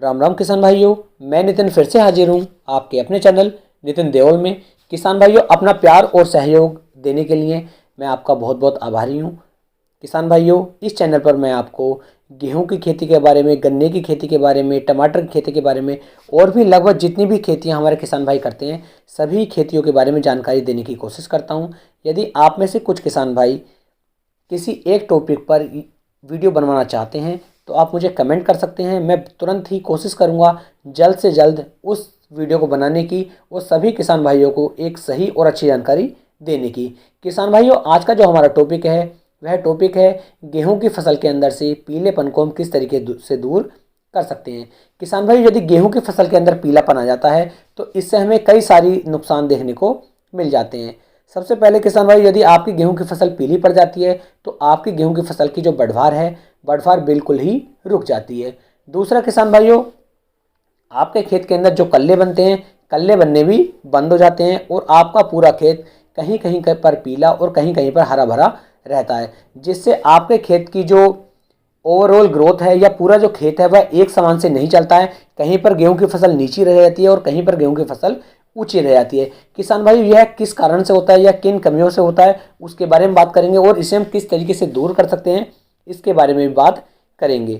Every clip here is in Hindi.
राम राम किसान भाइयों, मैं नितिन फिर से हाजिर हूँ आपके अपने चैनल नितिन देओल में। किसान भाइयों, अपना प्यार और सहयोग देने के लिए मैं आपका बहुत बहुत आभारी हूँ। किसान भाइयों, इस चैनल पर मैं आपको गेहूं की खेती के बारे में, गन्ने की खेती के बारे में, टमाटर की खेती के बारे में और भी लगभग जितनी भी खेतियां हमारे किसान भाई करते हैं सभी खेतियों के बारे में जानकारी देने की कोशिश करता हूं। यदि आप में से कुछ किसान भाई किसी एक टॉपिक पर वीडियो बनवाना चाहते हैं तो आप मुझे कमेंट कर सकते हैं। मैं तुरंत ही कोशिश करूंगा जल्द से जल्द उस वीडियो को बनाने की और सभी किसान भाइयों को एक सही और अच्छी जानकारी देने की। किसान भाइयों, आज का जो हमारा टॉपिक है वह टॉपिक है गेहूं की फसल के अंदर से पीलेपन को हम किस तरीके से दूर कर सकते हैं। किसान भाई, यदि गेहूं की फसल के अंदर पीलापन आ जाता है तो इससे हमें कई सारी नुकसान देखने को मिल जाते हैं। सबसे पहले किसान भाई, यदि आपकी गेहूं की फसल पीली पड़ जाती है तो आपकी गेहूं की फसल की जो बढ़वार है, बढ़वार बिल्कुल ही रुक जाती है। दूसरा किसान भाइयों, आपके खेत के अंदर जो कल्ले बनते हैं, कल्ले बनने भी बंद हो जाते हैं और आपका पूरा खेत कहीं कहीं पर पीला और कहीं कहीं पर हरा भरा रहता है, जिससे आपके खेत की जो ओवरऑल ग्रोथ है या पूरा जो खेत है वह एक समान से नहीं चलता है। कहीं पर गेहूं की फसल नीची रह जाती है और कहीं पर गेहूं की फसल ऊंची रह जाती है। किसान भाई, यह किस कारण से होता है या किन कमियों से होता है उसके बारे में बात करेंगे और इसे हम किस तरीके से दूर कर सकते हैं इसके बारे में भी बात करेंगे।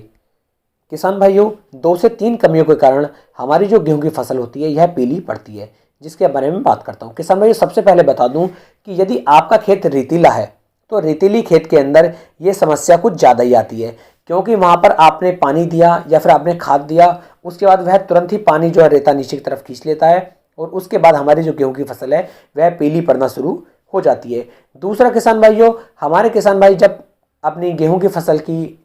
किसान भाइयों, 2 से 3 कमियों के कारण हमारी जो गेहूं की फसल होती है यह पीली पड़ती है, जिसके बारे में बात करता हूं। किसान भाइयों, सबसे पहले बता दूं कि यदि आपका खेत रेतीला है तो रेतीली खेत के अंदर ये समस्या कुछ ज़्यादा ही आती है, क्योंकि वहाँ पर आपने पानी दिया या फिर आपने खाद दिया, उसके बाद वह तुरंत ही पानी जो है रेता नीचे की तरफ खींच लेता है और उसके बाद हमारी जो गेहूं की फसल है वह पीली पड़ना शुरू हो जाती है। दूसरा किसान भाइयों, हमारे किसान भाई जब अपनी गेहूं की फसल की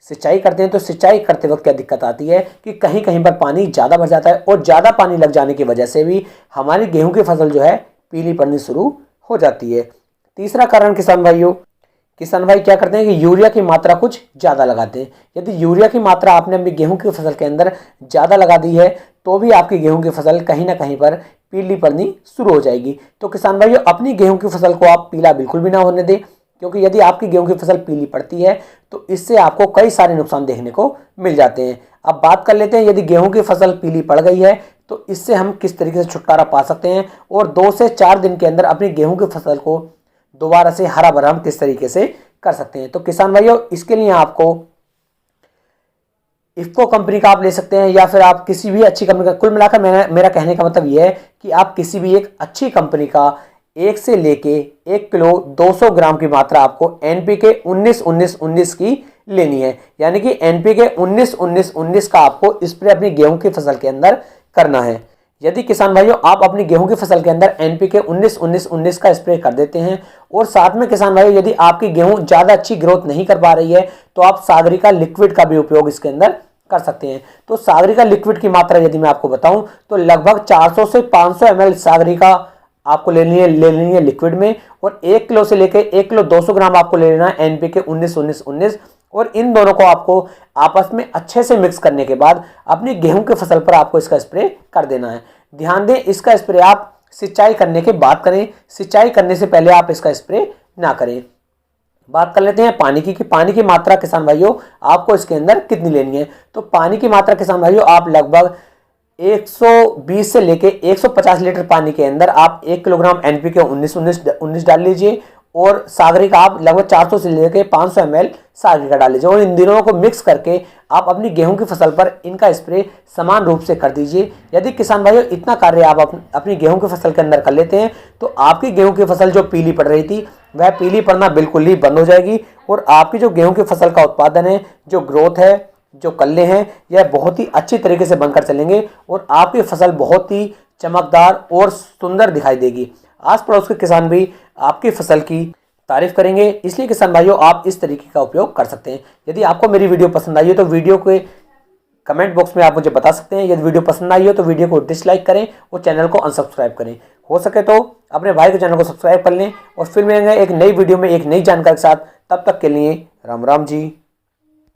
सिंचाई करते हैं तो सिंचाई करते वक्त क्या दिक्कत आती है कि कहीं कहीं पर पानी ज़्यादा भर जाता है और ज़्यादा पानी लग जाने की वजह से भी हमारी गेहूं की फसल जो है पीली पड़नी शुरू हो जाती है। तीसरा कारण किसान भाई क्या करते हैं कि यूरिया की मात्रा कुछ ज़्यादा लगाते हैं। यदि यूरिया की मात्रा आपने अपनी गेहूं की फसल के अंदर ज़्यादा लगा दी है तो भी आपकी गेहूं की फसल कहीं ना कहीं पर पीली पड़नी शुरू हो जाएगी। तो किसान भाइयों, अपनी गेहूं की फसल को आप पीला बिल्कुल भी ना होने दें, क्योंकि यदि आपकी गेहूं की फसल पीली पड़ती है तो इससे आपको कई सारे नुकसान देखने को मिल जाते हैं। अब बात कर लेते हैं, यदि गेहूं की फसल पीली पड़ गई है तो इससे हम किस तरीके से छुटकारा पा सकते हैं और 2 से 4 दिन के अंदर अपनी गेहूं की फसल को दोबारा से हरा भरा हम किस तरीके से कर सकते हैं। तो किसान भाइयों, इसके लिए आपको इफ्को कंपनी का आप ले सकते हैं या फिर आप किसी भी अच्छी कंपनी का, कुल मिलाकर मेरा कहने का मतलब यह है कि आप किसी भी एक अच्छी कंपनी का 1 से लेके 1 किलो 200 ग्राम की मात्रा आपको एनपीके 19-19-19 की लेनी है। यानी कि एनपीके 19-19-19 का आपको स्प्रे अपनी गेहूं की फसल के अंदर करना है। यदि किसान भाइयों आप अपनी गेहूं की फसल के अंदर एनपीके 19-19-19 का स्प्रे कर देते हैं और साथ में किसान भाइयों यदि आपकी गेहूं ज़्यादा अच्छी ग्रोथ नहीं कर पा रही है तो आप सागरिका लिक्विड का भी उपयोग इसके अंदर कर सकते हैं। तो सागरिका लिक्विड की मात्रा यदि मैं आपको बताऊं तो लगभग 400 से 500 ml सागरिका आपको लेनी है लिक्विड में और 1 किलो से लेकर 1 किलो 200 ग्राम आपको ले लेना है एनपीके 19-19-19 और इन दोनों को आपको आपस में अच्छे से मिक्स करने के बाद अपनी गेहूं की फसल पर आपको इसका स्प्रे कर देना है। ध्यान दें, इसका स्प्रे आप सिंचाई करने के बाद करें, सिंचाई करने से पहले आप इसका स्प्रे ना करें। बात कर लेते हैं पानी की कि पानी की मात्रा किसान भाइयों आपको इसके अंदर कितनी लेनी है। तो पानी की मात्रा किसान भाइयों आप लगभग 120 से लेके 150 लीटर पानी के अंदर आप 1 किलोग्राम एनपीके 19-19-19 डाल लीजिए और सागरिका आप लगभग 400 से लेकर 500 ml सागरिका डाल लीजिए और इन दोनों को मिक्स करके आप अपनी गेहूं की फसल पर इनका स्प्रे समान रूप से कर दीजिए। यदि किसान भाइयों इतना कार्य आप अपनी गेहूं की फसल के अंदर कर लेते हैं तो आपकी गेहूं की फसल जो पीली पड़ रही थी वह पीली पड़ना बिल्कुल ही बंद हो जाएगी और आपकी जो गेहूं की फसल का उत्पादन है, जो ग्रोथ है, जो कल्ले हैं, यह बहुत ही अच्छी तरीके से बनकर चलेंगे और आपकी फसल बहुत ही चमकदार और सुंदर दिखाई देगी। आस पड़ोस के किसान भी आपकी फसल की तारीफ करेंगे। इसलिए किसान भाइयों आप इस तरीके का उपयोग कर सकते हैं। यदि आपको मेरी वीडियो पसंद आई हो तो वीडियो के कमेंट बॉक्स में आप मुझे बता सकते हैं। यदि वीडियो पसंद आई हो तो वीडियो को डिसलाइक करें और चैनल को अनसब्सक्राइब करें। हो सके तो अपने भाई के चैनल को सब्सक्राइब कर लें और फिर मिलेंगे एक नई वीडियो में एक नई जानकारी के साथ। तब तक के लिए राम राम जी।